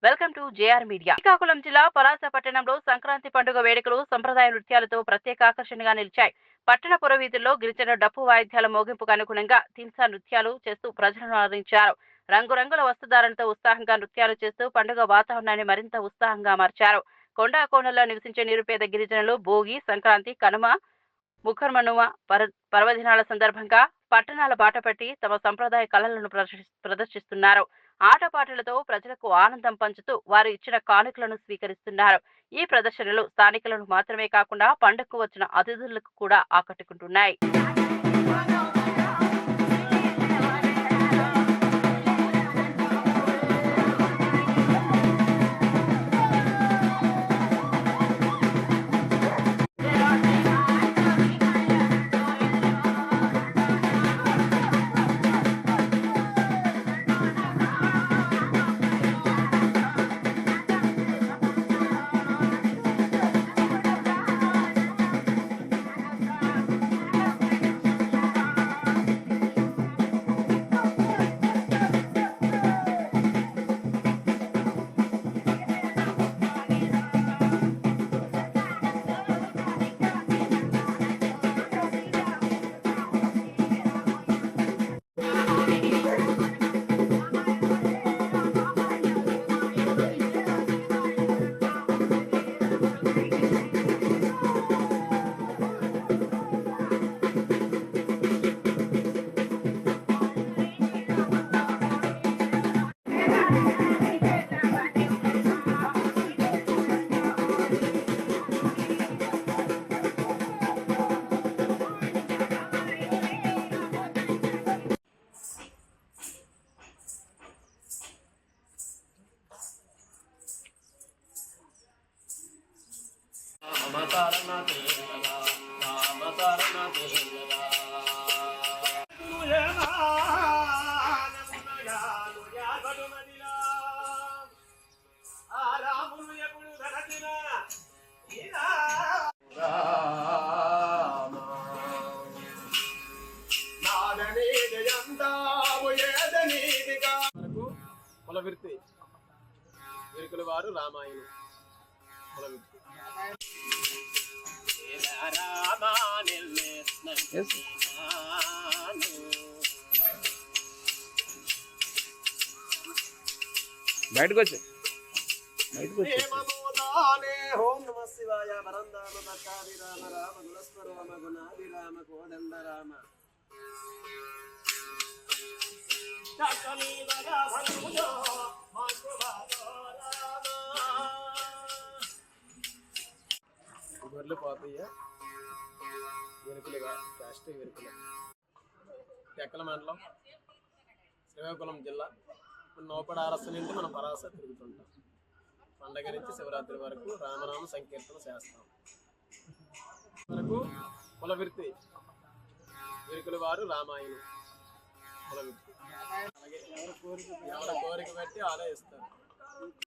Welcome to JR media. Srikakulam జిల్లా పలాస పట్టణంలో సంక్రాంతి పండుగ వేడుకలు సంప్రదాయ నృత్యాలతో ప్రత్యేక ఆకర్షణగా నిలిచాయి. పట్టణ పురవీధుల్లో గిరిజన డప్పు వాయిద్యాల మోగింపుకు అనుగుణంగా తిన్సా నృత్యాలు చేస్తూ ప్రజలను ఆదరించారు. రంగురంగుల వస్త్రధారణతో ఉత్సాహంగా నృత్యాలు చేస్తూ పండుగ వాతావరణాన్ని మరింత ఉత్సాహంగా మార్చారు. కొండా కోణల్లో నివసించే నిరుపేద గిరిజనులు భోగి, సంక్రాంతి, కనుమ, ముఖర్మనుమ పర్వదినాల సందర్భంగా పట్టణాల బాటపట్టి తమ సంప్రదాయ కళలను ప్రదర్శిస్తున్నారు. ఆటపాటలతో ప్రజలకు ఆనందం పంచుతూ వారు ఇచ్చిన కానుకలను స్వీకరిస్తున్నారు. ఈ ప్రదర్శనలు స్థానికులను మాత్రమే కాకుండా పండుగకు వచ్చిన అతిథులకు కూడా ఆకట్టుకుంటున్నాయి. కులవృత్తి వీరుకుల వారు రామాయణం కులవృత్తి బయటకు వచ్చి ఓం నమ శివాయ వరందామ భక్తాది రామ రామ గుణస్వర రామ గుణాది రామ కోదండ రామ గొర్రెలు పోతాయి వెనుకలుగా కాస్ట్ వెనుకలు తెక్కల మండలం శ్రీకాకుళం జిల్లా నోపడ అరస్సు నుండి మనం పరాస తిరుగుతుంటాం. పండగ నుంచి శివరాత్రి వరకు రామనామ సంకీర్తన చేస్తాం. వరకు కులవృత్తి వీరుకుల వారు రామాయణం కులవృత్తి. అలాగే ఎవరి కోరిక బట్టి ఆలోచిస్తారు.